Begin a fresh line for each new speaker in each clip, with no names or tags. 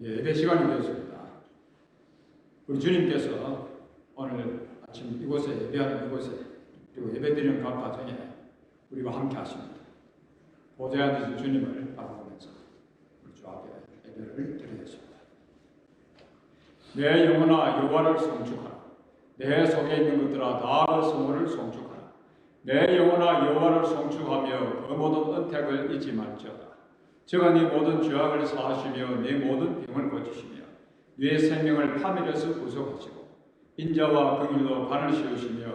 예배 시간이 되었습니다. 우리 주님께서 오늘 아침 이곳에 예배하는 이곳에 그리고 예배드리는 각 가정에 우리와 함께 하십니다. 보좌에 앉으신 주님을 바라보면서 우리 주 앞에 예배를 드리겠습니다. 내 영혼아 여호와를 송축하라. 내 속에 있는 것들아 다 그 성호를 송축하라. 내 영혼아 여호와를 송축하며 그 모든 은택을 잊지 말지어다. 저가 네 모든 죄악을 사하시며 네 모든 병을 고치시며 네 생명을 파멸해서 구속하시고 인자와 긍휼로 관을 씌우시며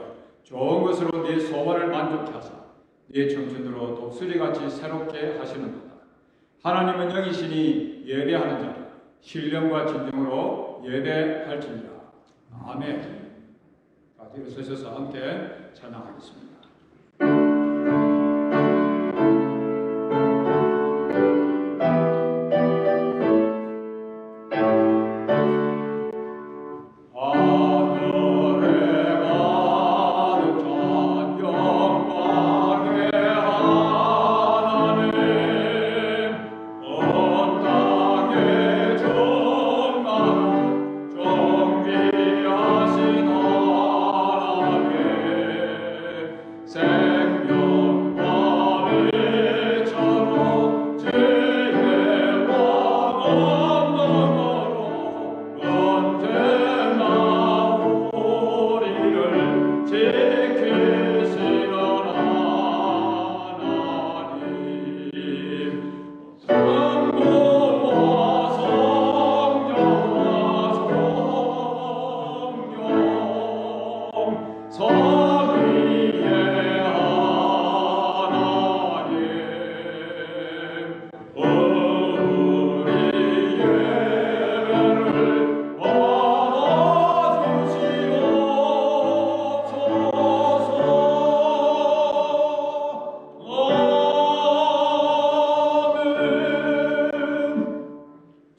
좋은 것으로 네 소원을 만족케 하사 네 청춘으로 독수리같이 새롭게 하시는도다. 하나님은 영이시니 예배하는 자를 신령과 진정으로 예배할지니라. 아멘. 일어서셔서 함께 찬양하겠습니다.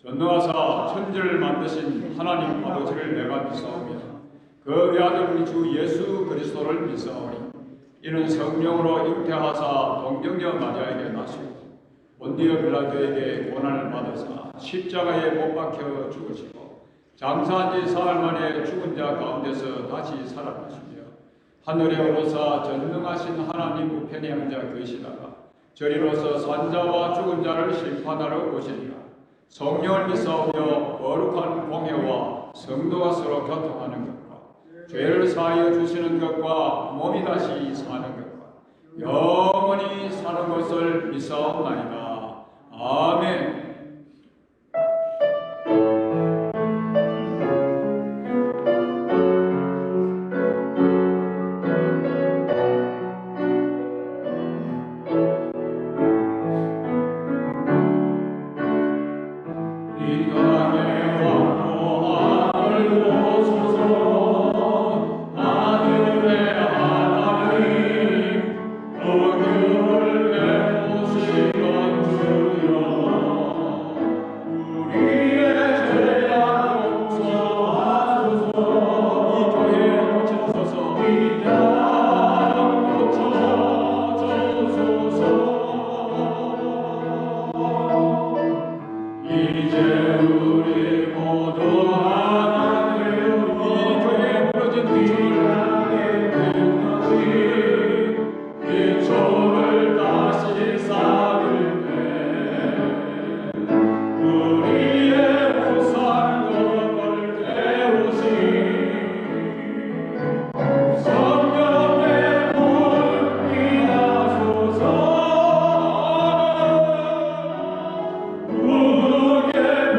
전능하사 천지를 만드신 하나님 아버지를 내가 믿사오며 그 외아들 우리 주 예수 그리스도를 믿사오니 이는 성령으로 잉태하사 동정녀 마리아에게 나시고 본디오 빌라도에게 고난을 받으사 십자가에 못 박혀 죽으시고 장사한 지 사흘 만에 죽은 자 가운데서 다시 살아나시며 하늘에 오르사 전능하신 하나님 우편에 앉아 계시다가 저리로서 산자와 죽은 자를 심판하러 오시리라. 성령을 믿사오며 거룩한 공회와 성도가 서로 교통하는 것과 죄를 사하여 주시는 것과 몸이 다시 사는 것과 영원히 사는 것을 믿사옵나이다. 아멘.
Yeah.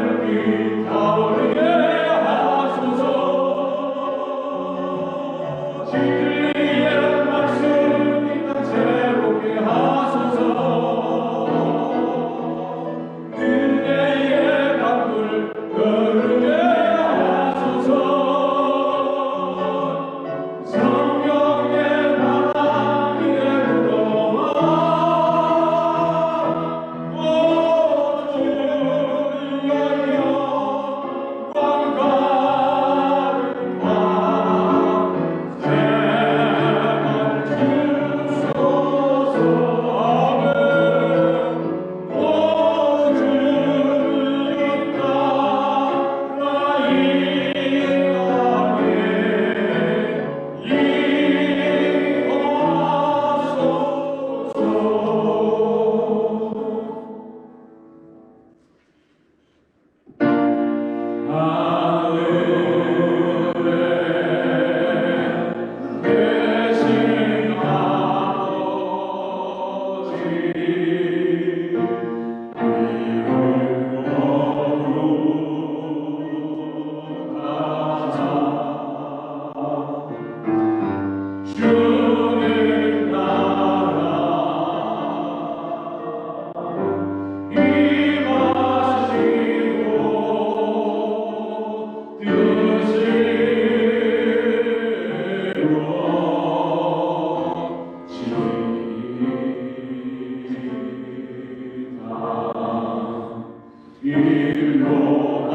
일용할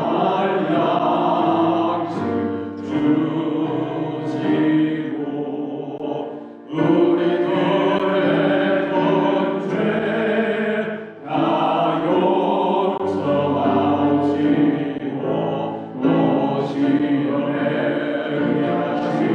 양식 주시고 우리들의 본죄 다 용서하시고 오시오에 의하시고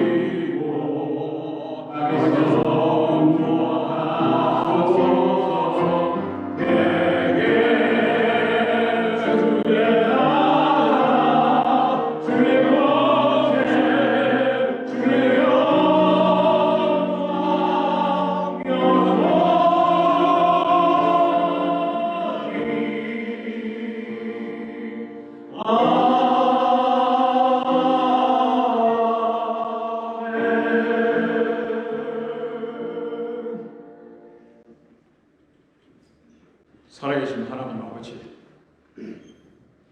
살아계신 하나님 아버지,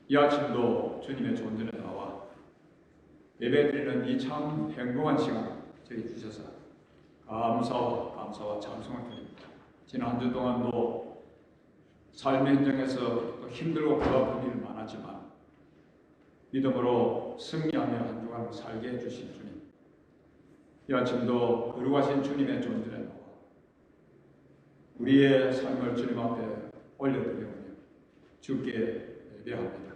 이 아침도 주님의 존전에 나와 예배드리는 이 참 행복한 시간 저희 주셔서 감사와 찬송을 드립니다. 지난 한 주 동안도 삶의 현장에서 또 힘들고 고달픈 일이 많았지만 믿음으로 승리하며 한 주간 살게 해주신 주님, 이 아침도 거룩하신 주님의 존전에 나와 우리의 삶을 주님 앞에 올려드리오며 주께 예배합니다.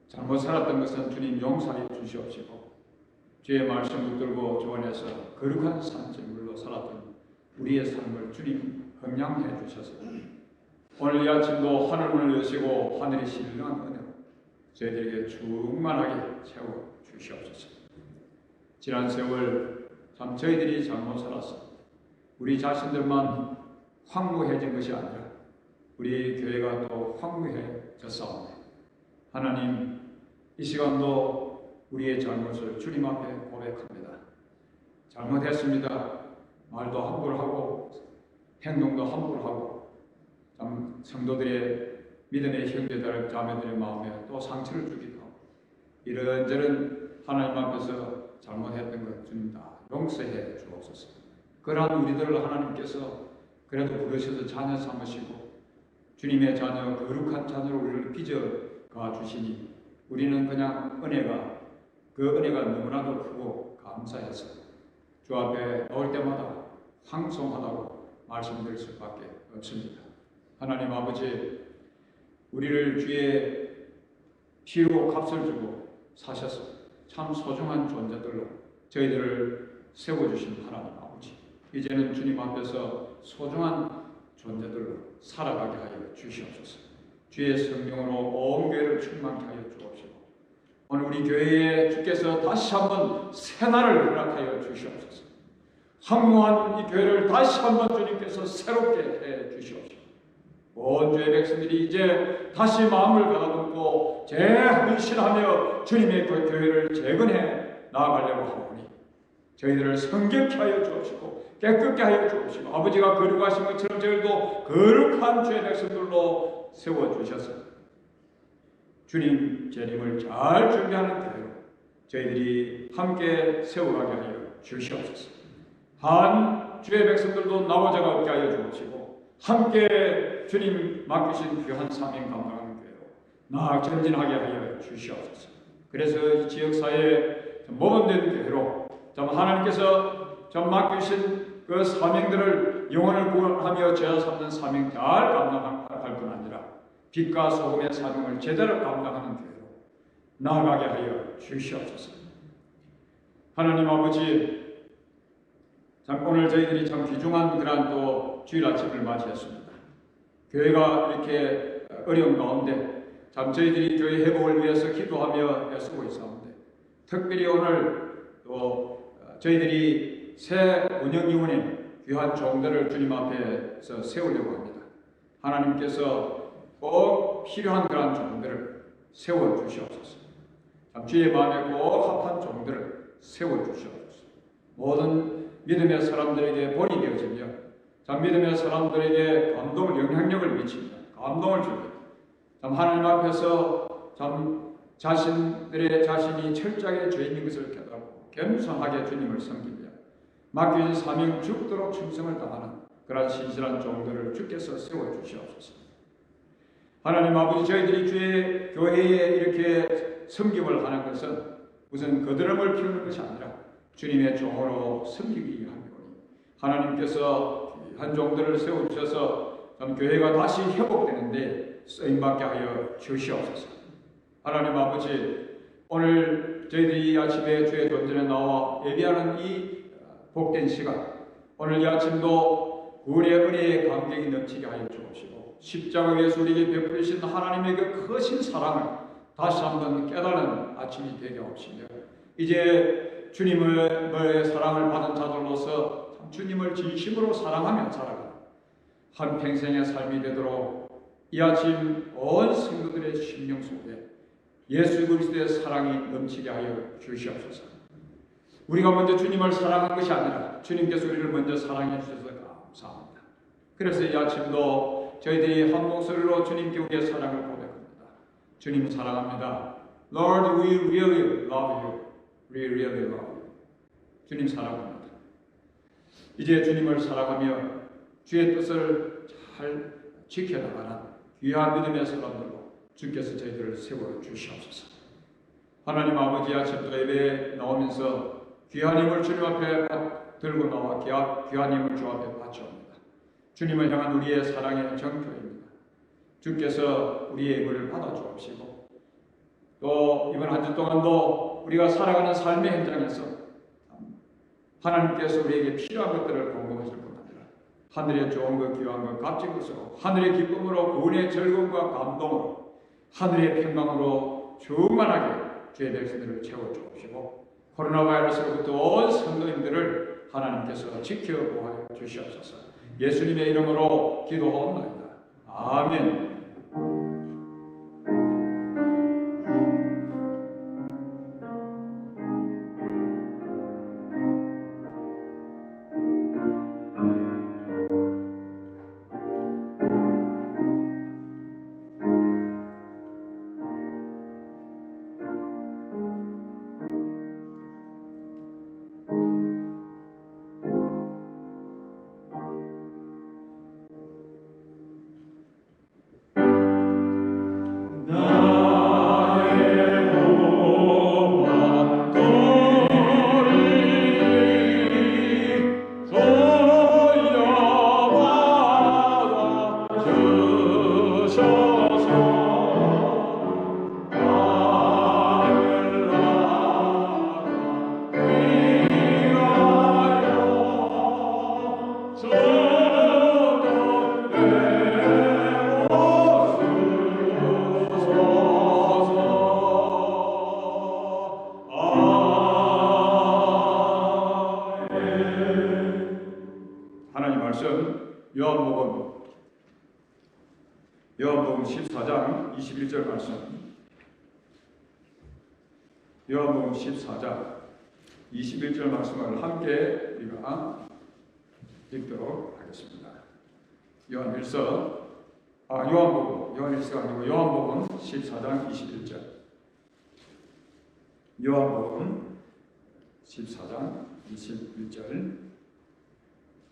잘못 살았던 것은 주님 용서해 주시옵시고 주의 말씀 붙들고 조언해서 거룩한 산질물로 살았던 우리의 삶을 주님 흥량해 주셔서 오늘 이 아침도 하늘문을 여시고 하늘이 신령한 은혜로 저희들에게 충만하게 채워 주시옵소서. 지난 세월 참 저희들이 잘못 살았어 우리 자신들만 황무해진 것이 아니라 우리 교회가 또 황무해졌사오니 하나님, 이 시간도 우리의 잘못을 주님 앞에 고백합니다. 잘못했습니다. 말도 함부로 하고 행동도 함부로 하고 참 성도들의 믿음의 형제들 자매들의 마음에 또 상처를 주기도 하고 이런저런 하나님 앞에서 잘못했던 것 주님 다 용서해 주옵소서. 그러한 우리들을 하나님께서 그래도 부르셔서 자녀 삼으시고 주님의 자녀, 거룩한 자녀로 우리를 빚어가 주시니 우리는 그냥 그 은혜가 너무나도 크고 감사해서 주 앞에 나올 때마다 황송하다고 말씀드릴 수밖에 없습니다. 하나님 아버지, 우리를 주의 피로 값을 주고 사셔서 참 소중한 존재들로 저희들을 세워주신 하나님 아버지, 이제는 주님 앞에서 소중한 존재들로 살아가게 하여 주시옵소서. 주의 성령으로 온 교회를 충만케 하여 주옵시고 오늘 우리 교회에 주께서 다시 한번 새날을 허락하여 주시옵소서. 황무한 이 교회를 다시 한번 주님께서 새롭게 해 주시옵시고 온 주의 백성들이 이제 다시 마음을 가다듬고 재헌신하며 주님의 그 교회를 재건해 나아가려고 하오니 저희들을 성결케 하여 주옵시고 깨끗게 하여 주옵시고 아버지가 거룩하신 것처럼 저희도 거룩한 주의 백성들로 세워주셔서 주님 재림을 잘 준비하는 교회로 저희들이 함께 세워가게 하여 주시옵소서. 한 주의 백성들도 나머지가 없게 하여 주옵시고 함께 주님 맡기신 귀한 사명 감당하는 교회로 나아 전진하게 하여 주시옵소서. 그래서 이 지역사회에 모범된 교회로 하나님께서 맡기신 그 사명들을 영혼을 구원하며 죄와 삼는 사명 잘 감당할 뿐 아니라 빛과 소금의 사명을 제대로 감당하는 교회로 나아가게 하여 주시옵소서. 하나님 아버지, 오늘 저희들이 참 귀중한 그런 또 주일 아침을 맞이했습니다. 교회가 이렇게 어려운 가운데 참 저희들이 교회 회복을 위해서 기도하며 애쓰고 있었는데 특별히 오늘 또 저희들이 새 운영위원회 귀한 종들을 주님 앞에서 세우려고 합니다. 하나님께서 꼭 필요한 그런 종들을 세워주시옵소서. 참 주의 마음에 꼭 합한 종들을 세워주시옵소서. 모든 믿음의 사람들에게 본이 되어지며 참 믿음의 사람들에게 감동을, 영향력을 미치며 감동을 주며 참 하나님 앞에서 참 자신이 철저하게 죄인인 것을 깨닫고 겸손하게 주님을 섬기며 맡겨진 사명 죽도록 충성을 다하는 그런 신실한 종들을 주께서 세워주시옵소서. 하나님 아버지, 저희들이 주의 교회에 이렇게 섬김을 하는 것은 무슨 거드름을 피우는 것이 아니라 주님의 종으로 섬기기 위함이오니, 하나님께서 한 종들을 세워주셔서 교회가 다시 회복되는데 쓰임받게 하여 주시옵소서. 하나님 아버지, 오늘 저희들이 이 아침에 주의 존전에 나와 예비하는 이 복된 시간, 오늘 이 아침도 우리의 은혜의 감격이 넘치게 하여 주옵시고, 십자가에서 우리에게 베푸신 하나님의 그 크신 사랑을 다시 한번 깨달은 아침이 되게 하옵시며, 이제 주님의 사랑을 받은 자들로서 주님을 진심으로 사랑하며 살아가는 한평생의 삶이 되도록 이 아침 온 성도들의 심령 속에 예수 그리스도의 사랑이 넘치게 하여 주시옵소서. 우리가 먼저 주님을 사랑한 것이 아니라 주님께서 우리를 먼저 사랑해 주셔서 감사합니다. 그래서 이 아침도 저희들이 한 목소리로 주님께 우리의 사랑을 고백합니다. 주님 사랑합니다. Lord, we really love you. We really love you. 주님 사랑합니다. 이제 주님을 사랑하며 주의 뜻을 잘 지켜나가는 귀한 믿음의 사람들로 주께서 저희들을 세워주시옵소서. 하나님 아버지, 아침도 예배에 나오면서 귀한 힘을 주님 앞에 들고 나와 귀한 힘을 주 앞에 바쳐옵니다. 주님을 향한 우리의 사랑의 정표입니다. 주께서 우리의 예물을 받아주옵시고, 또 이번 한 주 동안도 우리가 살아가는 삶의 현장에서 하나님께서 우리에게 필요한 것들을 공급하실 뿐 아니라 하늘의 좋은 것, 귀한 것, 값진 것으로, 하늘의 기쁨으로, 구원의 즐거움과 감동으로, 하늘의 평강으로 충만하게 주의 백성들을 채워주옵시고, 코로나 바이러스로부터 온 성도님들을 하나님께서 지켜보아 주시옵소서. 예수님의 이름으로 기도하옵나이다. 아멘. 요한복음 14장 21절 말씀. 요한복음 14장 21절 말씀을 함께 우리가 읽도록 하겠습니다. 요한일서가 아니고 요한복음 14장 21절. 요한복음 14장 21절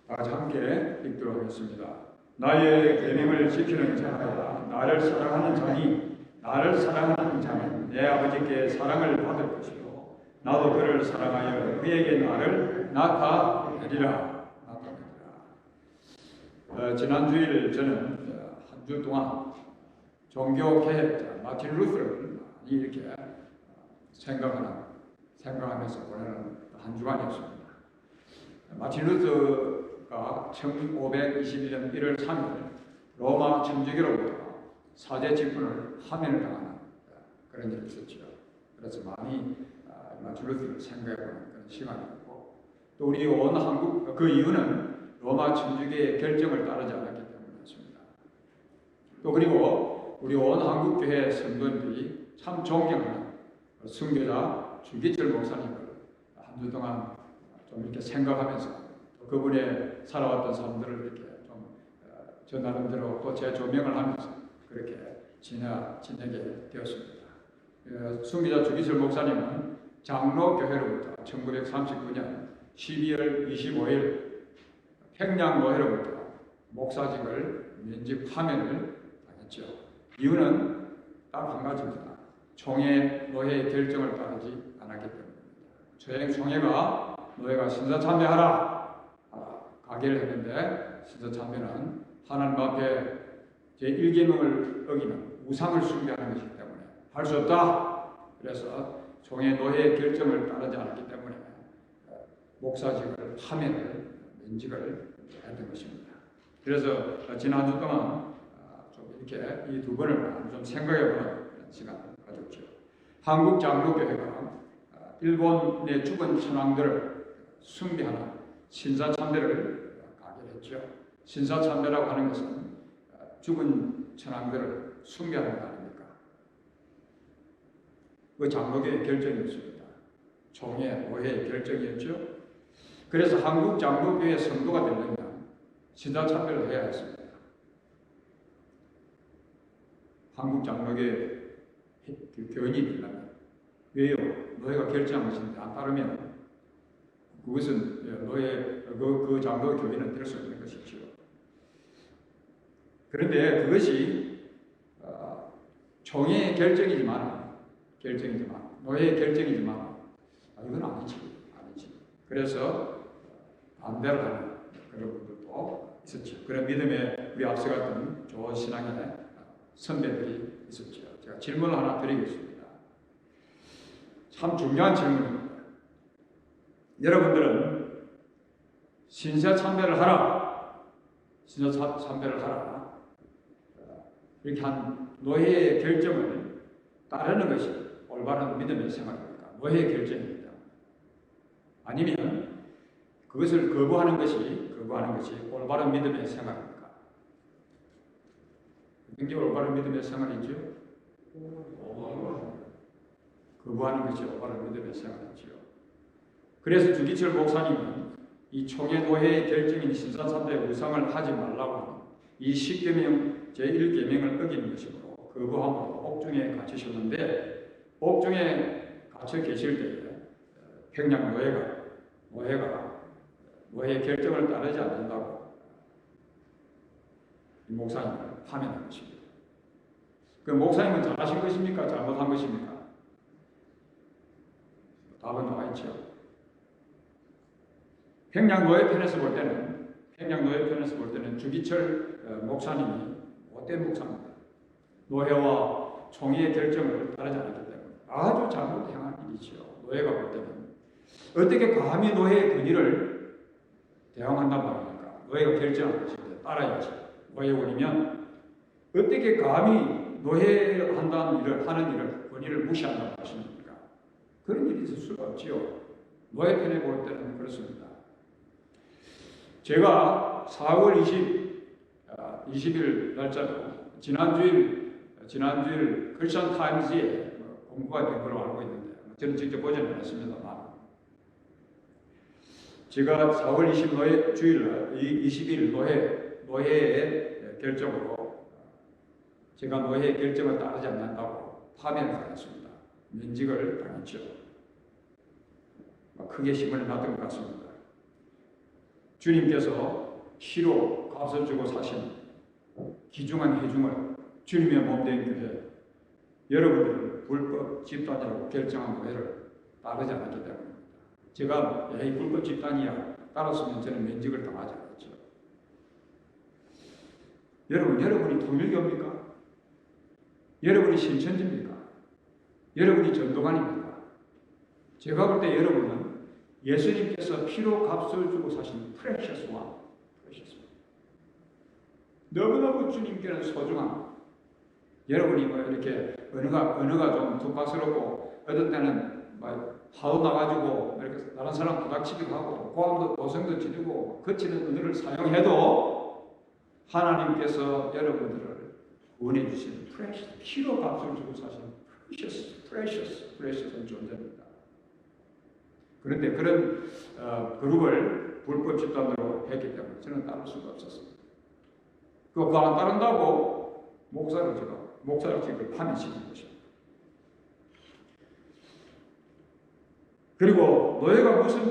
다 같이 함께 읽도록 하겠습니다. 나의 계명을 지키는 자가 나를 사랑하는 자니 나를 사랑하는 자는 내 아버지께 사랑을 받을 것이요 나도 그를 사랑하여 그에게 나를 나타내리라. 지난주일 저는 한 주 동안 종교 개혁자 마틴 루터를 이렇게 생각하면서 보내는 한 주간이었습니다. 마틴 루터가 1521년 1월 3일 로마 청지기로부터 사제 직분을 하면을 당하는 그런 일이 있었죠. 그래서 많이 마틴 루터를 생각해보는 그런 시간이었고, 또 우리 온 한국, 그 이유는 로마 청지기의 결정을 따르지 않았기 때문이었습니다. 또 그리고 우리 온 한국교회 성도들이 참 존경하는 순교자 주기철 목사님을 한 주 동안 좀 이렇게 생각하면서 그분의 살아왔던 삶들을 이렇게 좀 저 나름대로 또 제 조명을 하면서 그렇게 지내게 되었습니다. 순교자 주기철 목사님은 장로교회로부터 1939년 12월 25일 평양교회로부터 목사직을 면직하면을 당했죠. 이유는 딱 한 가지입니다. 총회 노회의 결정을 따르지 않았기 때문입니다. 총회가 노회가 신사참배하라 가결을 했는데 신사참배는 하나님 앞에 제1계명을 어기는 우상을 숭배하는 것이기 때문에 할 수 없다. 그래서 총회 노회의 결정을 따르지 않았기 때문에 목사직을 파면을 면직을 했던 것입니다. 그래서 지난주 동안 좀 이렇게 이 두 번을 좀 생각해보는 시간을 가졌죠. 한국 장로교회가 일본의 죽은 천황들을 숭배하는 신사참배를 가결했죠. 신사참배라고 하는 것은 죽은 천황들을 숭배하는 거 아닙니까? 그 장로교의 결정이었습니다. 총회, 노회의 결정이었죠. 그래서 한국 장로교회 성도가 되려면 신사참배를 해야 했습니다. 한국 장로교회 교인이 되려면 왜요? 노예가 결정한 것인데 안 따르면 그것은 노예 그 장로 교인은 될 수 없는 것이죠. 그런데 그것이 총회의 결정이지만 노예의 결정이지만 이건 아니지. 그래서 반대를 하는 그런 분들도 있었죠. 그런 믿음에 우리 앞서 갔던 좋은 신앙의 선배들이 있었죠. 제가 질문을 하나 드리겠습니다. 참 중요한 질문입니다. 여러분들은 신사참배를 하라, 이렇게 한 노예의 결정을 따르는 것이 올바른 믿음의 생활입니까? 노예의 결정입니다. 아니면 그것을 거부하는 것이 올바른 믿음의 생활입니까? 굉장히 올바른 믿음의 생활이죠. 거부하는 것이 올바른 믿음의 생활이죠. 그래서 주기철 목사님은 이 총회 노회의 결정인 신사참배의 우상을 하지 말라고 하는 이 10계명 제1계명을 어기는 것이므로 거부함으로 옥중에 갇히셨는데 옥중에 갇혀 계실 때에 평양 노회의 결정을 따르지 않는다고 이 목사님을 파면한 것입니다. 그 목사님은 잘하신 것입니까? 잘못한 것입니까? 답은 나와 있죠. 평양 노회편에서 볼 때는 주기철 목사님이 못된 목사입니다. 노회와 총회의 결정을 따르지 않았기 때문에 아주 잘못 행한 일이죠. 노회가 볼 때는 어떻게 감히 노회의 권위를 대항한단 말입니까? 노회가 결정한 것인데 따라야지. 노회원이면 어떻게 감히 노회한다는 일을 하는 일을 권위를 무시한다는 것입니까? 그런 일이 있을 수가 없지요. 노회편에 볼 때는 그렇습니다. 제가 4월 20일 날짜로 지난주일 크리스천 타임즈에 공부가 된 걸로 알고 있는데 저는 직접 보지는 않았습니다만 제가 4월 20일 노회의 결정으로 제가 노회의 결정을 따르지 않는다고 파면을 당했습니다. 면직을 당했죠. 크게 힘을 놨던 것 같습니다. 주님께서 피로 값을 주고 사신 귀중한 회중을 주님의 몸된 교회 여러분들을 불법 집단이라고 결정한 노예를 따르지 않았기 때문입니다. 제가 이 불법 집단이야 따랐으면 저는 면직을 당하지 않았죠. 여러분이 통일교입니까? 여러분이 신천지입니까? 여러분이 전도관입니까? 제가 볼 때 여러분은 예수님께서 피로 값을 주고 사신 프레셔스 원, 너무너무 주님께는 소중한 여러분이 이렇게 언어가 좀 두각스럽고 어떤 때는 파도 나가지고 이렇게 다른 사람 부닥치기도 하고 고함도 도성도 지르고 거치는 언어를 사용해도 하나님께서 여러분들을 구원해 주신 프레셔스, 피로 값을 주고 사신 프레셔스한 존재입니다. 그런데 그런 그룹을 불법 집단으로 했기 때문에 저는 따를 수가 없었습니다. 그거 안 따른다고 목사직을 파면시킨 것입니다. 그리고 노예가 무슨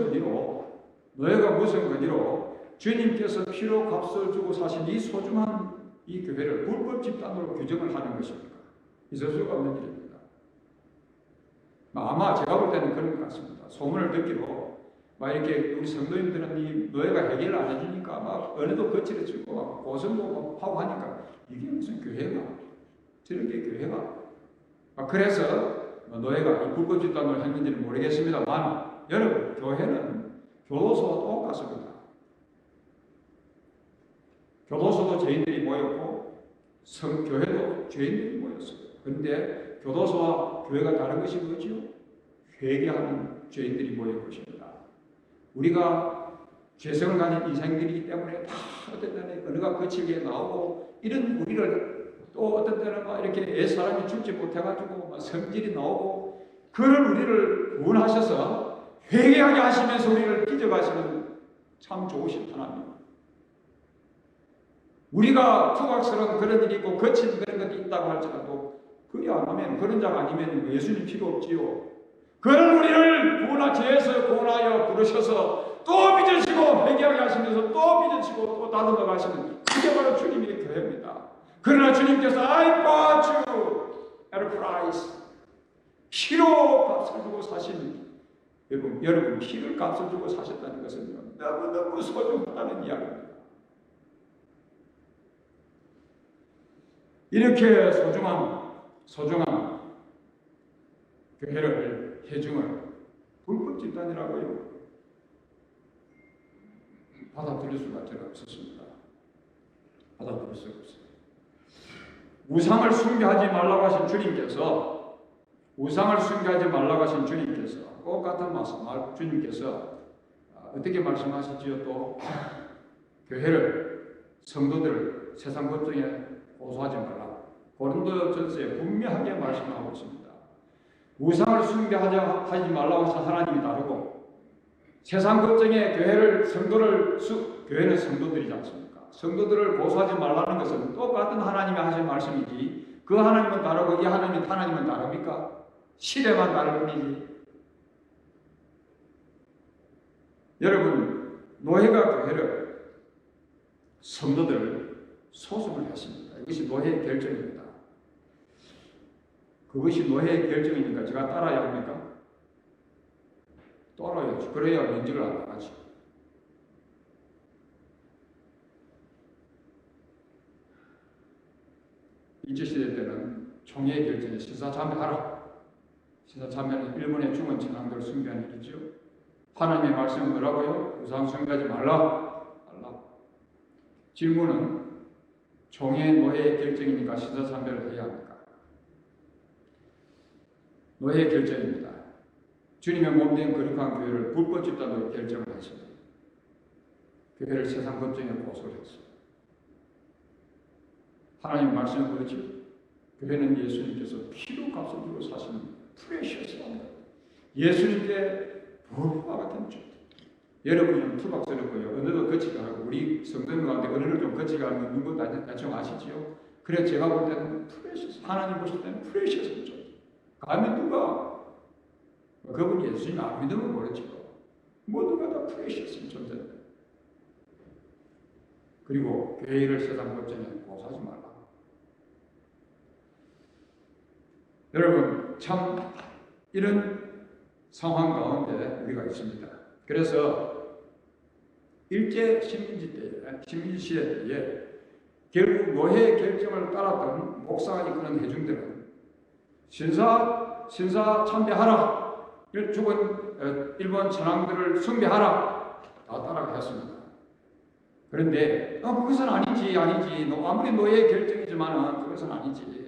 권위로 주님께서 피로 값을 주고 사신 이 소중한 이 교회를 불법 집단으로 규정을 하는 것입니까? 있을 수가 없는 일입니다. 아마 제가 볼 때는 그런 것 같습니다. 소문을 듣기로 막 이렇게 우리 성도님들은 이 노예가 해결을 안 해주니까 막 어느도 거칠어지고 막 고성고 하고 하니까 이게 무슨 교회가 저런 게 교회가 그래서 노예가 이 불법 집단을 했는지는 모르겠습니다만 여러분 교회는 교도소와 똑같습니다. 교도소도 죄인들이 모였고 교회도 죄인들이 모였어요. 그런데 교도소와 교회가 다른 것이 뭐지요? 회개하는 죄인들이 모인 것입니다. 우리가 죄성을 가진 인생들이기 때문에 다 어떤 때는 어느가 거칠게 나오고 이런 우리를 또 어떤 때는 막 이렇게 사람이 죽지 못해가지고 막 성질이 나오고 그런 우리를 구원하셔서 회개하게 하시면서 우리를 빚어가시는 참 좋으신 하나님. 우리가 투박스러운 그런 일이 있고 거친 그런 것이 있다고 할지라도 그게 안 하면 그런 자가 아니면 예수님 필요 없지요. 그런 우리를 죄에서 구원하여 부르셔서 또 빚으시고 회개하게 하시면서 또 빚으시고 또 다듬어 가시는 그게 바로 주님의 교회입니다. 그러나 주님께서 I bought you at a price. 피로 값을 주고 사신 여러분 피를 값을 주고 사셨다는 것은 너무너무 소중하다는 이야기입니다. 이렇게 소중한 교회를 해중을 불법 집단이라고요. 받아들일 수가 없었습니다. 받아들일 수가 없어요. 우상을 숭배하지 말라고 하신 주님께서 똑같은 말씀 주님께서 어떻게 말씀하시지요? 또 교회를 성도들을 세상 법정에 고소하지 말라. 고린도전서에 분명하게 말씀하고 있습니다. 우상을 숭배하지 말라고 하신 하나님이 다르고 세상 법정에 교회는 성도들이지 않습니까? 성도들을 고소하지 말라는 것은 똑같은 하나님이 하신 말씀이지 그 하나님은 다르고 이 하나님은 다릅니까? 시대만 다를 뿐이지. 여러분 노예가 교회를 성도들을 소송을 했습니다. 이것이 노예의 결정입니다. 그것이 노예의 결정이니까 제가 따라야 합니까? 따라야지. 그래야 면직을 안 나가지. 일제시대 때는 총회의 결정에 신사참배하라. 신사참배는 일본의 중원 진앙들을 숭배하는 일이죠. 하나님의 말씀은 뭐라고요? 우상 숭배하지 말라. 질문은 총회 노예의 결정이니까 신사참배를 해야 합니까? 노예의 결정입니다. 주님의 몸된 거룩한 교회를 불법 집단으로 결정을 했습니다. 교회를 세상 법정에 고소를 했습니다. 하나님 말씀은 뭐지? 교회는 예수님께서 피로 값을 주고 사시는 프레셔스합니다. 예수님께 불과 같은 줄. 여러분은 투박스럽고요. 어느도 거치가 하고 우리 성도님 가운데 어느를 좀 거치가 하면 누구 대충 아시지요? 그래서 제가 볼 때는 프레셔스, 하나님 보실 때는 프레셔스 줄. 가면 누가 그분이 예수님 안 믿으면 모르죠. 모두가 다 프레셔스 존재입니다. 그리고 교회를 세상 법정에 고소하지 말라. 여러분 참 이런 상황 가운데 우리가 있습니다. 그래서 일제 식민지 시대 때에 결국 노예 결정을 따랐던 목사가 이끄는 회중들은 신사 참배하라. 죽은 일본 천황들을 숭배하라. 다 따라갔습니다. 그런데 그것은 아니지. 아무리 노예의 결정이지만 그것은 아니지.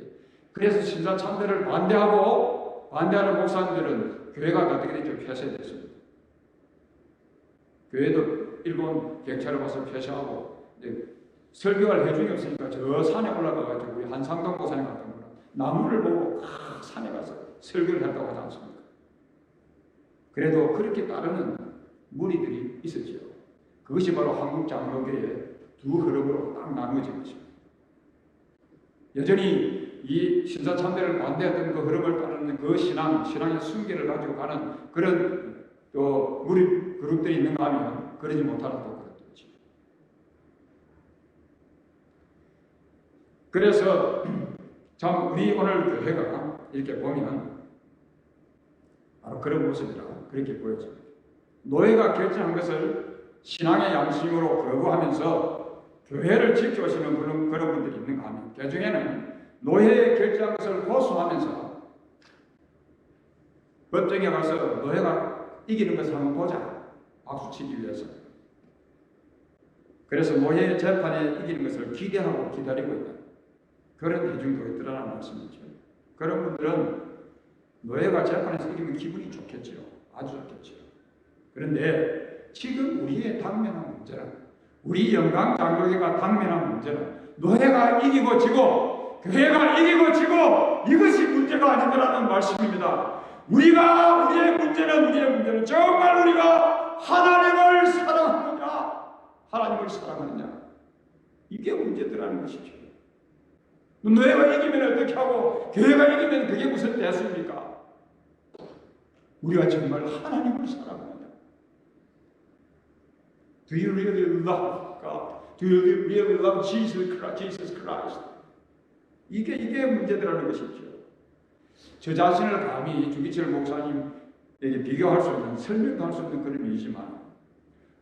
그래서 신사 참배를 반대하는 목사님들은 교회가 어떻게 됐죠? 폐쇄됐습니다. 교회도 일본 경찰을 와서 폐쇄하고 설교할 회중이 없으니까 저 산에 올라가가지고 우리 한상동 목사님 같은 거는 나무를 보고 산에 가서 설교를 했다고 하지 않습니까? 그래도 그렇게 따르는 무리들이 있었죠. 그것이 바로 한국 장로교의 두 흐름으로 딱 나누어진 것입니다. 여전히 이 신사참배를 반대했던 그 흐름을 따르는 그 신앙의 순결을 가지고 가는 그런 또 무리 그룹들이 있는가 하면 그러지 못하는 또 그룹들이지. 그래서 참 우리 오늘 교회가 이렇게 보면 바로 그런 모습이라고 그렇게 보여집니다. 노예가 결정한 것을 신앙의 양심으로 거부하면서 교회를 지켜오시는 그런 분들이 있는가 하면 그 중에는 노예의 결정한 것을 고수하면서 법정에 가서 노예가 이기는 것을 한번 보자 박수치기 위해서, 그래서 노예의 재판에 이기는 것을 기대하고 기다리고 있다, 그런 대중도 있더라는 말씀이죠. 그런 분들은 노예가 재판에서 이기면 기분이 좋겠죠. 아주 좋겠죠. 그런데 지금 우리의 당면한 문제는, 우리 영광장로회가 당면한 문제는 노예가 이기고 지고 교회가 이기고 지고 이것이 문제가 아니더라는 말씀입니다. 우리의 문제는 정말 우리가 하나님을 사랑하느냐, 이게 문제더라는 것이죠. 노예가 이기면 어떻게 하고 교회가 이기면 그게 무슨 대수입니까? 우리가 정말 하나님을 사랑하느냐. Do you really love God? Do you really love Jesus Christ? 이게 문제더라는 것이죠. 저 자신을 감히 주기철 목사님에게 비교할 수 없는, 설명도 할 수 없는 그런 일이지만,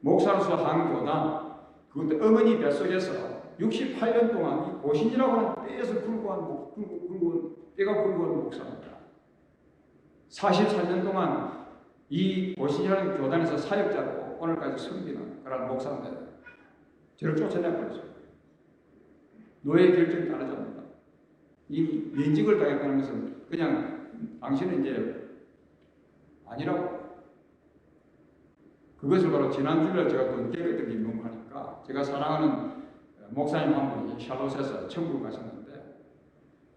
목사로서 한 교단, 그것도 어머니 뱃속에서 68년 동안 이 고신이라고 하는 뼈에서 뼈가 굵은 목사입니다. 44년 동안 이 고신이라는 교단에서 사역자고 오늘까지 섬기는 그런 목사인데 저를 쫓아내버렸어요. 노예 결정이 다르답니다. 이 면직을 당했다는 것은 그냥 당신은 이제 아니라고. 그것을 바로 지난주에 제가 또 깨끗하게 인용하니까, 제가 사랑하는 목사님 한 분이 샬롯에서 천국 가셨는데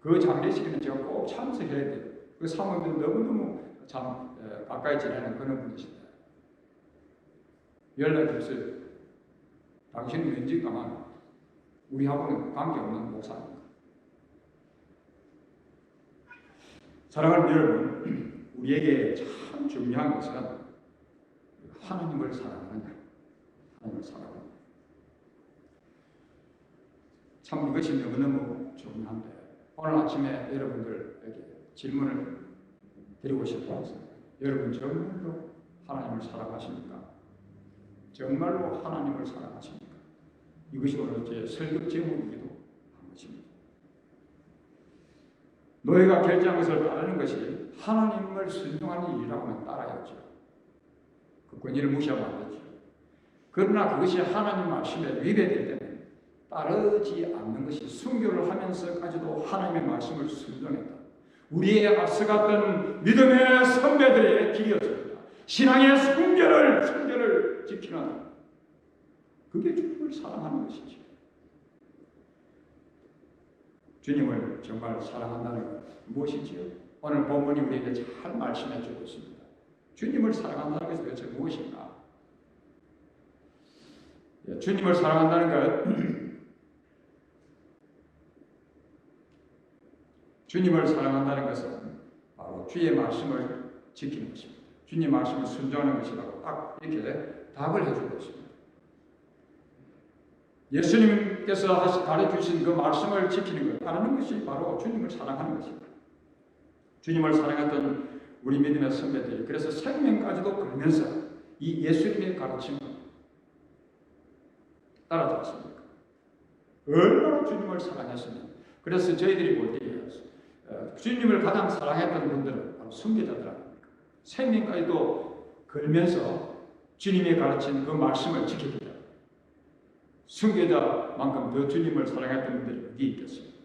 그 장례식에는 제가 꼭 참석해야 돼요. 그 사모님들 너무너무 참 가까이 지내는 그런 분이신데 연락이 없어요. 당신은 면직당한 우리하고는 관계없는 목사입니다. 사랑하는 여러분, 우리에게 참 중요한 것은 하나님을 사랑하느냐, 하나님을 사랑하느냐. 참 이것이 너무너무 중요한데, 오늘 아침에 여러분들에게 질문을 드리고 싶어서, 여러분 정말로 하나님을 사랑하십니까? 정말로 하나님을 사랑하십니까? 이것이 오늘 제 설교 제목이기도 한 것입니다. 노예가 결정한 것을 따르는 것이 하나님을 순종하는 일이라고 하면 따라야죠. 그 권위를 무시하면 안 되죠. 그러나 그것이 하나님 말씀에 위배될 때는 따르지 않는 것이, 순교를 하면서까지도 하나님의 말씀을 순종했다. 우리의 앞서갔던 믿음의 선배들의 길이었습니다. 신앙의 순결을 지키는, 그게 주님을 사랑하는 것이죠. 주님을 정말 사랑한다는 것 무엇이지요? 오늘 본문이 우리에게 잘 말씀해 주고 있습니다. 주님을 사랑한다는 것이 도대체 무엇인가? 주님을 사랑한다는 것, 주님을 사랑한다는 것은 바로 주의 말씀을 지키는 것입니다. 주님 말씀을 순종하는 것이라고 딱 이렇게 답을 해주고 있습니다. 예수님께서 가르쳐주신 그 말씀을 지키는 것, 따르는 것이 바로 주님을 사랑하는 것입니다. 주님을 사랑했던 우리 믿음의 선배들이 그래서 생명까지도 걸면서 이 예수님의 가르침을 따라잡았습니다. 얼마나 주님을 사랑했으면, 그래서 저희들이 볼 때 주님을 가장 사랑했던 분들은 바로 순교자들 아닙니까? 생명까지도 걸면서 주님이 가르친 그 말씀을 지키기다. 순교자만큼 더 주님을 사랑했던 분들이 어디 있겠습니까?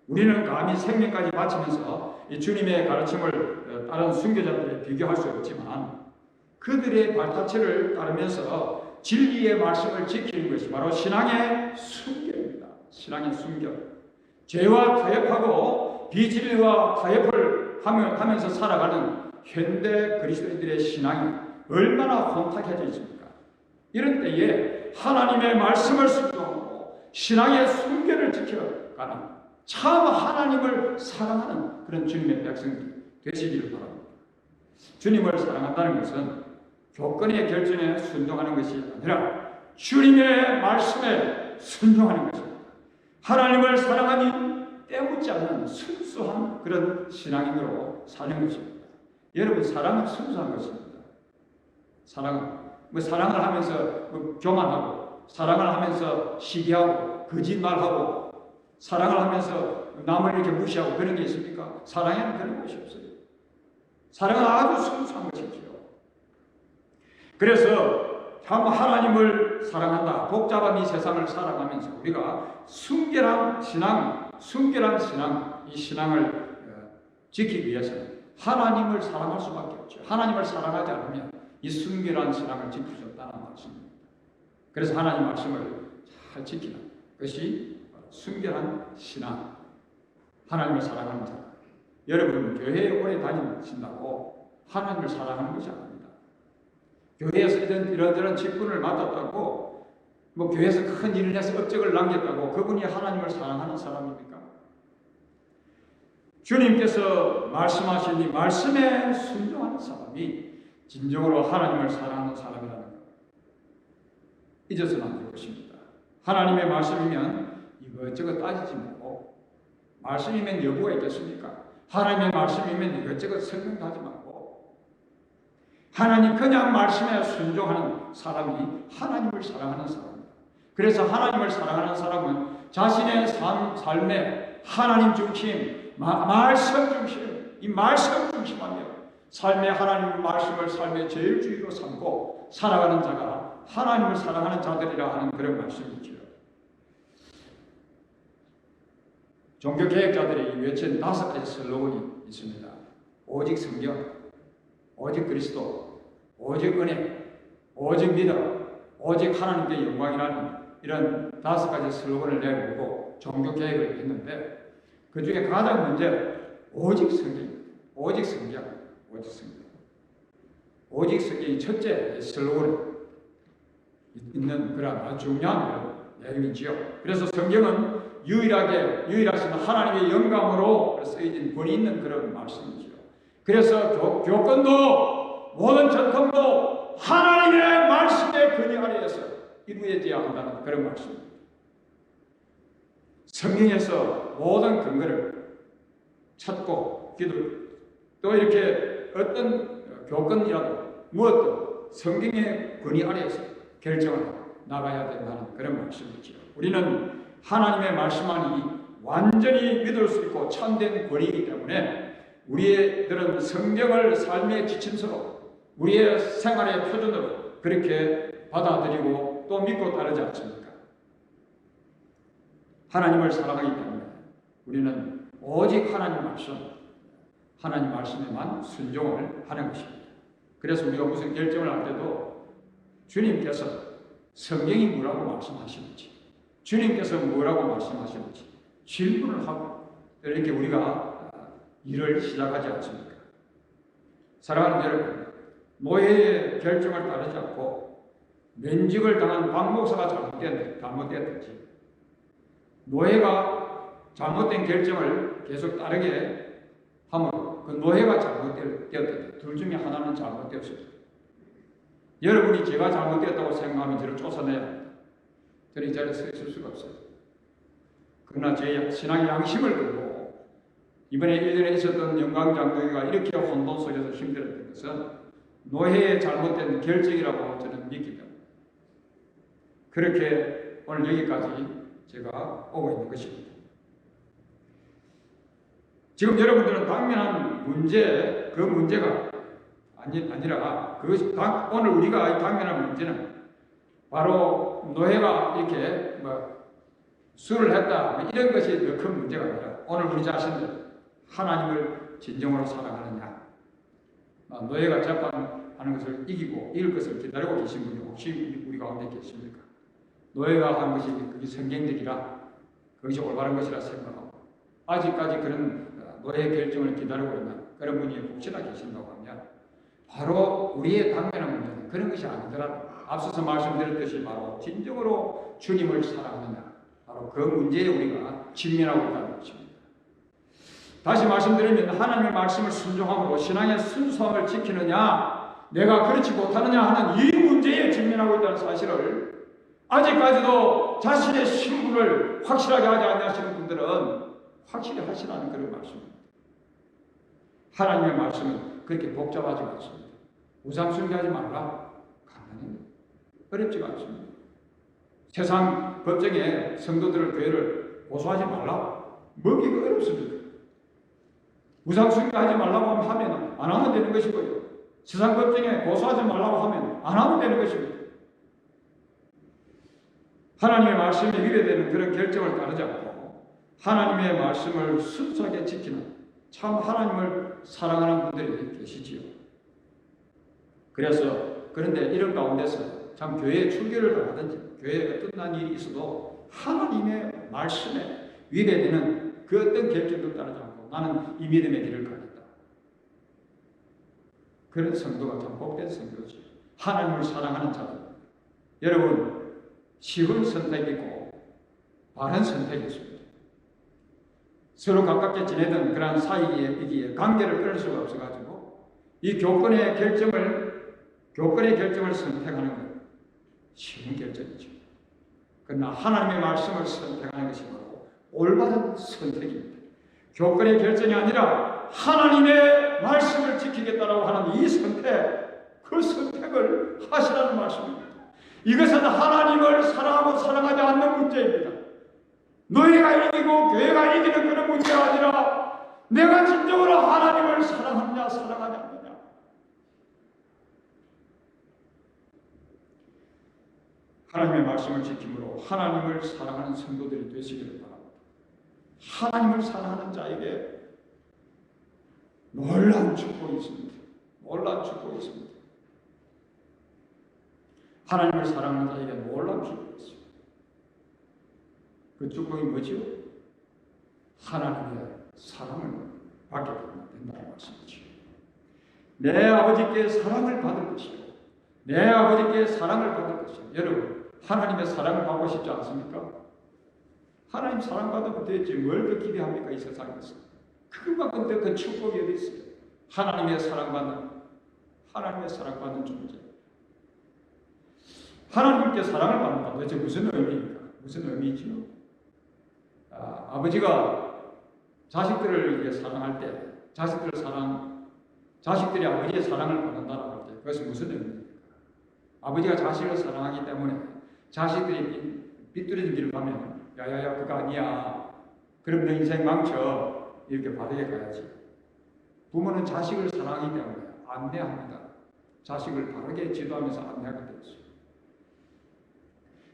우리는 감히 생명까지 바치면서 이 주님의 가르침을 다른 순교자들에 비교할 수 없지만, 그들의 발자취를 따르면서 진리의 말씀을 지키는 것이 바로 신앙의 순결입니다. 신앙의 순결. 죄와 타협하고 비진리와 타협을 하면서 살아가는 현대 그리스도인들의 신앙이 얼마나 혼탁해져 있습니까? 이런 때에 하나님의 말씀을 순종하고 신앙의 순결을 지켜가는 참 하나님을 사랑하는 그런 주님의 백성이 되시기를 바랍니다. 주님을 사랑한다는 것은 교권의 결정에 순종하는 것이 아니라 주님의 말씀에 순종하는 것입니다. 하나님을 사랑하니 때묻지 않는 순수한 그런 신앙인으로 사는 것입니다. 여러분, 사랑은 순수한 것입니다. 사랑을 하면서 교만하고, 사랑을 하면서 시기하고, 거짓말하고, 사랑을 하면서 남을 이렇게 무시하고 그런 게 있습니까? 사랑에는 그런 것이 없어요. 사랑은 아주 순수한 것이죠. 그래서 참 하나님을 사랑한다, 복잡한 이 세상을 살아가면서 우리가 순결한 신앙, 이 신앙을 지키기 위해서는 하나님을 사랑할 수밖에 없죠. 하나님을 사랑하지 않으면 이 순결한 신앙을 지킬 수 없다는 말씀입니다. 그래서 하나님 말씀을 잘 지키는 것이 순결한 신앙, 하나님을 사랑하는 사람. 여러분, 교회에 오래 다니신다고 하나님을 사랑하는 것이 아닙니다. 교회에서 이런저런 직분을 맡았다고, 교회에서 큰 일을 해서 업적을 남겼다고 그분이 하나님을 사랑하는 사람입니까? 주님께서 말씀하신 이 말씀에 순종하는 사람이 진정으로 하나님을 사랑하는 사람이라는 것 잊어서는 안 될 것입니다. 하나님의 말씀이면 이것저것 따지지 말고, 말씀이면 여부가 있겠습니까? 하나님의 말씀이면 이것저것 설명도 하지 말고, 하나님 그냥 말씀에 순종하는 사람이 하나님을 사랑하는 사람입니다. 그래서 하나님을 사랑하는 사람은 자신의 삶에 하나님 중심, 말씀 중심, 이 말씀 중심하며 삶의 하나님 말씀을 삶의 제일 주의로 삼고 살아가는 자가 하나님을 사랑하는 자들이라 하는 그런 말씀이죠. 종교개혁자들이 외친 5가지 슬로건이 있습니다. 오직 성경, 오직 그리스도, 오직 은혜, 오직 믿음, 오직 하나님께 영광이라는 이런 5가지 슬로건을 내고 종교개혁을 했는데, 그 중에 가장 먼저 오직 성경입니다. 오직 성경, 오직 성경. 오직 성경이 첫째 슬로건에 있는 그런 아주 중요한 내용이지요. 그래서 성경은 유일하신 하나님의 영감으로 쓰여진 권위 있는 그런 말씀이지요. 그래서 교권도 모든 전통도 하나님의 말씀의 권위 아래에서 이루어져야 한다는 그런 말씀입니다. 성경에서 모든 근거를 찾고 또 이렇게 어떤 교권이라도 무엇도 성경의 권위 아래에서 결정을 나가야 된다는 그런 말씀이죠. 우리는 하나님의 말씀만이 완전히 믿을 수 있고 참된 권위이기 때문에 우리들은 성경을 삶의 지침서로, 우리의 생활의 표준으로 그렇게 받아들이고 또 믿고 따르지 않습니까? 하나님을 사랑하기 때문에 우리는 오직 하나님 말씀에만 순종을 하는 것입니다. 그래서 우리가 무슨 결정을 할 때도 주님께서 성경이 뭐라고 말씀하시는지, 주님께서 뭐라고 말씀하시는지 질문을 하고 이렇게 우리가 일을 시작하지 않습니까? 사랑하는 여러분, 노예의 결정을 따르지 않고 면직을 당한 박 목사가 잘못되었든지, 노예가 잘못된 결정을 계속 따르게 하면 그 노예가 잘못되었든지 둘 중에 하나는 잘못되었습니다. 여러분이 제가 잘못되었다고 생각하면 저를 쫓아내야 합니다. 저는 이 자리에 서 있을 수가 없어요. 그러나 제 신앙의 양심을 걸고 이번에 1년에 있었던 영광장로회가 이렇게 혼돈 속에서 힘들었던 것은 노예의 잘못된 결정이라고 저는 믿기 때문에 그렇게 오늘 여기까지 제가 오고 있는 것입니다. 지금 여러분들은 당면한 문제, 그 문제가 아니라 오늘 우리가 당면한 문제는 바로 노예가 이렇게 술을 했다 이런 것이 더 큰 문제가 아니라 오늘 우리 자신들 하나님을 진정으로 사랑하느냐, 노예가 재판하는 것을 이길 것을 기다리고 계신 분이 혹시 우리 가운데 계십니까? 노예가 한 것이 그게 성경적이라 그것이 올바른 것이라 생각하고 아직까지 그런 노예 결정을 기다리고 있는 그런 분이 혹시나 계신다고 하면 바로 우리의 당면한 문제는 그런 것이 아니더라도 앞서서 말씀드렸듯이 바로 진정으로 주님을 사랑하느냐, 바로 그 문제에 우리가 직면하고 있다는 것입니다. 다시 말씀드리면 하나님의 말씀을 순종함으로 신앙의 순수함을 지키느냐, 내가 그렇지 못하느냐 하는 이 문제에 직면하고 있다는 사실을 아직까지도 자신의 신분을 확실하게 하지 않으시는 분들은 확실히 하시라는 그런 말씀입니다. 하나님의 말씀은 그렇게 복잡하지 않습니다. 우상 숭배하지 말라. 간단합니다. 어렵지가 않습니다. 세상 법정에 성도들을 교회를 고소하지 말라. 먹기가 어렵습니다. 우상 숭배하지 말라고 하면 안 하면 되는 것이고요. 세상 법정에 고소하지 말라고 하면 안 하면 되는 것입니다. 하나님의 말씀에 위배되는 그런 결정을 따르지 않고 하나님의 말씀을 순수하게 지키는 참 하나님을 사랑하는 분들이 계시지요. 그런데 이런 가운데서 참 교회에 출교를 가든지 교회에 어떤 난 일이 있어도 하나님의 말씀에 위배되는 그 어떤 결정도 따르지 않고 나는 이 믿음의 길을 가겠다. 그런 성도가 참 복된 성도지. 하나님을 사랑하는 자들. 여러분 쉬운 선택이고 바른 선택이 있습니다. 서로 가깝게 지내던 그런 사이이기에 관계를 끊을 수가 없어가지고 이 교권의 결정을 선택하는 것 쉬운 결정이죠. 그러나 하나님의 말씀을 선택하는 것이 바로 올바른 선택입니다. 교권의 결정이 아니라 하나님의 말씀을 지키겠다라고 하는 이 선택, 그 선택을 하시라는 말씀입니다. 이것은 하나님을 사랑하고 사랑하지 않는 문제입니다. 너희가 이기고 교회가 이기는 그런 문제가 아니라 내가 진정으로 하나님을 사랑하느냐 사랑하지 않느냐. 하나님의 말씀을 지킴으로 하나님을 사랑하는 성도들이 되시기를 바랍니다. 하나님을 사랑하는 자에게 놀라운 축복이 있습니다. 놀라운 축복이 있습니다. 하나님을 사랑하는 자에게 놀라운 축복이 있습니다. 그 축복이 뭐지요? 하나님의 사랑을 받게 된다는 말씀이죠. 내 아버지께 사랑을 받을 것이요. 내 아버지께 사랑을 받을 것이요. 여러분, 하나님의 사랑을 받고 싶지 않습니까? 하나님 사랑받으면 되지 뭘 더 기대합니까? 이 세상에서. 그것만큼 더 큰 축복이 어디 있어요? 하나님의 사랑받는 존재. 하나님께 사랑을 받는다. 도대체 무슨 의미입니까? 무슨 의미지요? 아버지가 자식들을 이렇게 사랑할 때, 자식들이 아버지의 사랑을 받는다라고 할 때, 그것은 무슨 의미입니까? 아버지가 자식을 사랑하기 때문에 자식들이 삐뚤어진 길을 가면, 야야야, 그거 아니야. 그럼 너 인생 망쳐. 이렇게 바르게 가야지. 부모는 자식을 사랑하기 때문에 안내합니다. 자식을 바르게 지도하면서 안내하게 되어 있습니다.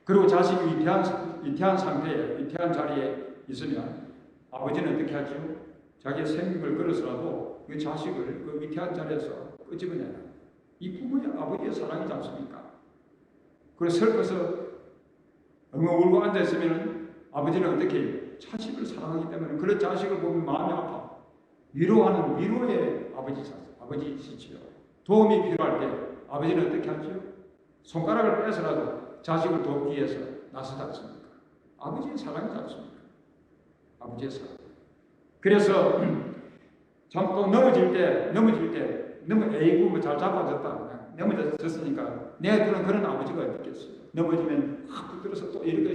그리고 자식이 위태한 상태에, 위태한 자리에 있으면 아버지는 어떻게 하죠? 자기의 생명을 걸어서라도 그 자식을 그 위태한 자리에서 끄집어내라. 이 부모의 아버지의 사랑이지 않습니까? 그래서 슬퍼서 엉엉 울고 앉아있으면 아버지는 어떻게 해요? 자식을 사랑하기 때문에 그런 자식을 보면 마음이 아파. 위로하는 위로의 아버지시지요. 도움이 필요할 때 아버지는 어떻게 하죠? 손가락을 빼서라도 자식을 돕기 위해서 나서지 않습니까? 아버지의 사랑이지 않습니까? 아버지의 사랑. 그래서 참 또 넘어질 때 에이구 뭐 잘 잡아줬다. 넘어졌으니까 내 두는 그런 아버지가 있겠어요. 넘어지면 붙들어서 또 이렇게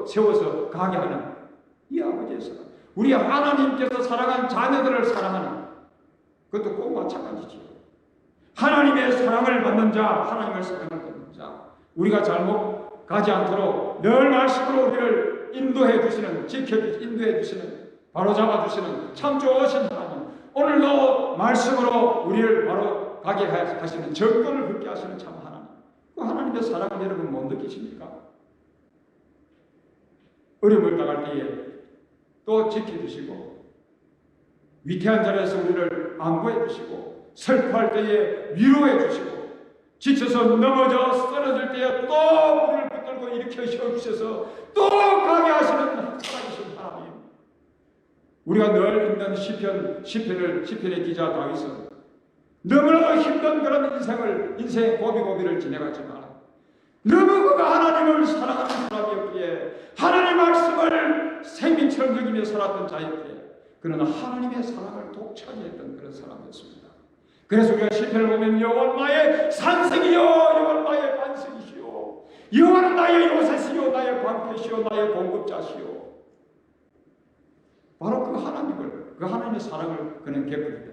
세워서 가게 하는 이 아버지의 사랑. 우리 하나님께서 사랑한 자녀들을 사랑하는 그것도 꼭 마찬가지죠. 하나님의 사랑을 받는 자, 하나님을 사랑하는 자, 우리가 잘못 가지 않도록 늘 말씀으로 우리를 인도해 주시는, 인도해 주시는, 바로 잡아 주시는 참 좋으신 하나님. 오늘도 말씀으로 우리를 바로 가게 하시는, 정권을 긋게 하시는 참 하나님. 그 하나님의 사랑을 여러분 못 느끼십니까? 어려움을 당할 때에 또 지켜주시고, 위태한 자리에서 우리를 안보해 주시고, 슬퍼할 때에 위로해 주시고, 지쳐서 넘어져 쓰러질 때에 또 우리를 붙들고 일으켜 세워주셔서 또 가게 하시는 살아계신 하나님. 우리가 늘 읽는 시편의 기자 다윗은 너무나도 힘든 그런 인생의 고비고비를 지내갔지만 너무 그가 하나님을 사랑하는 사람이었기에 하나님 말씀을 생명처럼 여기며 살았던 자였기에 그러나 하나님의 사랑을 독차지했던 그런 사람이었습니다. 그래서 우리가 시편을 보면 여호와 나의 산성이요 여호와 나의 반석이시요 여호와는 나의 요새시요 나의 방패시요 나의 공급자시요. 바로 그 하나님을, 그 하나님의 사랑을 그는 베풀 때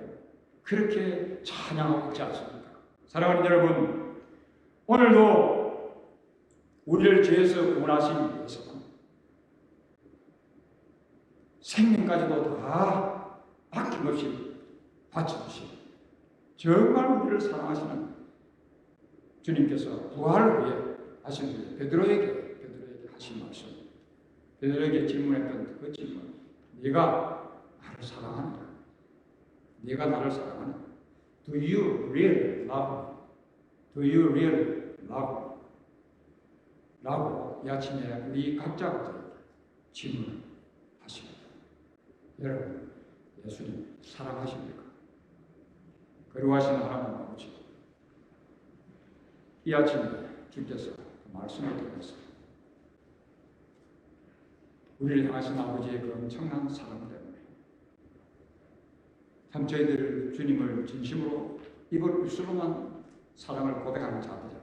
그렇게 찬양하고 있지 않습니까? 사랑하는 여러분, 오늘도 우리를 죄에서 구원하시기 위해서 생명까지도 다 아낌없이 바쳐주시고 정말 우리를 사랑하시는 주님께서 부활을 위해 하신 베드로에게 하신 말씀, 베드로에게 질문했던 그 질문, 네가 나를 사랑하느냐? 네가 나를 사랑하느냐? Do you really love me? Do you really love me? 라고 이 아침에 우리 각자가 질문하십니다. 여러분, 예수님 사랑하십니까? 거룩하신 하나님 아버지, 이 아침에 주께서 말씀을 통해서 우리를 향하신 아버지의 그 엄청난 사랑 때문에 참 저희들 주님을 진심으로 입술로만 사랑을 고백하는 자들입니다.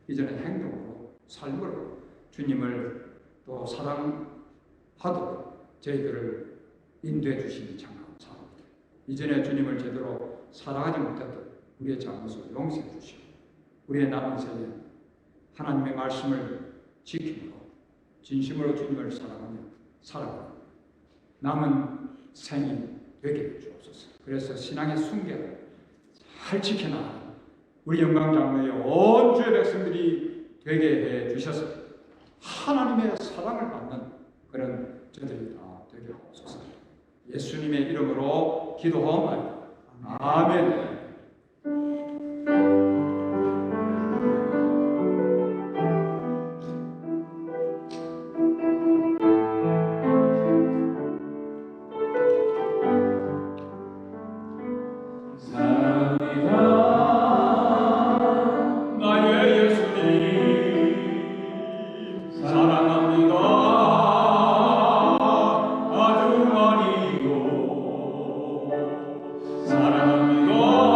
이제는 행동으로, 삶으로 주님을 또 사랑하도록 저희들을 인도해 주시니 참 감사합니다. 이전에 주님을 제대로 사랑하지 못했던 우리의 잘못을 용서해 주시고 우리의 남은 생에 하나님의 말씀을 지키고 진심으로 주님을 사랑하며 살아가는 남은 생이 되게 해주옵소서. 그래서 신앙의 순결을 잘 지켜나가는 우리 영광장로의 온 주의 백성들이 되게 해 주셔서 하나님의 사랑을 받는 그런 저들이 다 되게 하옵소서. 예수님의 이름으로 기도하옵나이다. 아멘.
사랑합니다.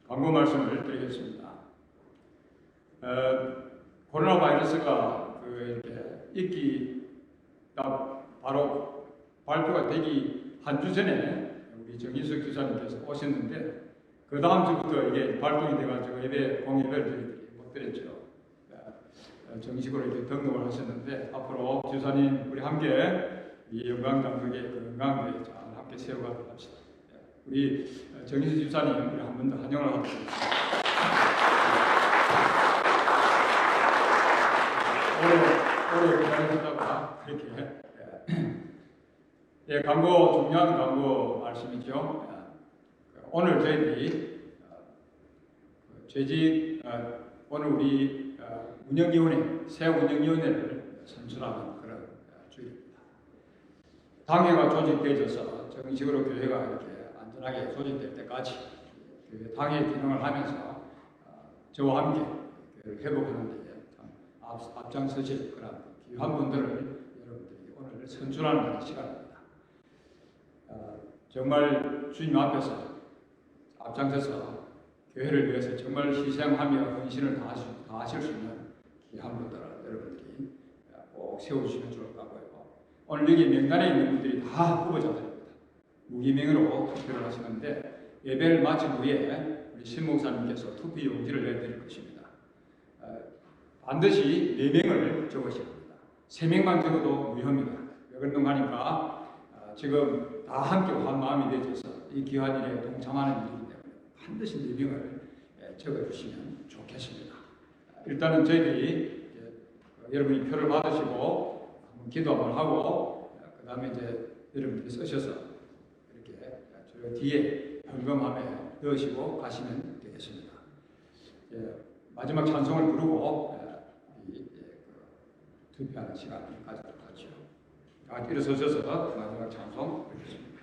광고 말씀을 드리겠습니다. 코로나 바이러스가 이렇게 있기 딱 바로 발표가 되기 한 주 전에 우리 정인석 교사님께서 오셨는데 그 다음 주부터 이게 발동이 돼가지고 예배 공예배를 저희들이 못 드렸죠. 정식으로 이렇게 등록을 하셨는데 앞으로 주사님 우리 함께 이 영광장국의 건강을 잘 함께 세워가도록 합시다. 우리 정인석 집사님 우리 한 번 더 환영을 하도록 하겠습니다. 오래 기다리셨다가 이렇게 광고 중요한 광고 말씀이죠. 오늘 저희들이 재직 오늘 우리 운영위원회 새 운영위원회를 선출하는 그런 주일입니다. 당회가 조직되어져서 정식으로 교회가 이렇게 안전하게 조직될 때까지 당회 기능을 하면서 저와 함께 회복하는 데 앞장서실 그런 귀한 분들을 여러분들이 오늘 선출하는 시간입니다. 정말 주님 앞에서 앞장서서 교회를 위해서 정말 희생하며 헌신을 다하실 수 있는 귀한 분들을 여러분들이 꼭 세워주시면 좋을 것 같고요. 오늘 여기 명단에 있는 분들이 다 후보자들입니다. 무기명으로 투표를 하시는데 예배를 마친 후에 우리 신 목사님께서 투표 용지를 내드릴 것입니다. 반드시 4명을 적으셔야 합니다. 3명만 적어도 무효입니다. 왜 그런가 하니까 지금 다 함께 한 마음이 되어서 이 귀한 일에 동참하는 일이기 때문에 반드시 4명을 적어주시면 좋겠습니다. 일단은 저희들이 여러분이 표를 받으시고 한번 기도 한번 하고 그 다음에 이제 여러분들이 쓰셔서 이렇게 저 뒤에 현금함에 넣으시고 가시면 되겠습니다. 마지막 찬송을 부르고 투표하는 시간을 가지도록 하죠. 일어서셔서 마지막 찬송 부르겠습니다.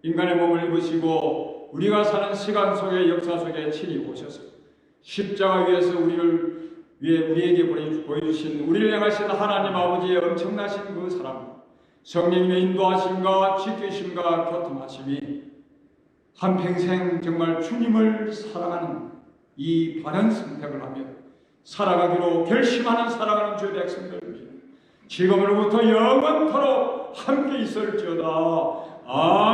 인간의 몸을 입으시고 우리가 사는 시간 속에 역사 속에 친히 오셔서 십자가 위에서 우리에게 보여주신 우리를 향하신 하나님 아버지의 엄청나신 그 사랑, 성령님의 인도하심과 지키심과 교통하심이 한평생 정말 주님을 사랑하는 이 바른 선택을 하며 살아가기로 결심하는 사랑하는 주의 백성들 지금으로부터 영원토록 함께 있을지어다. 아멘.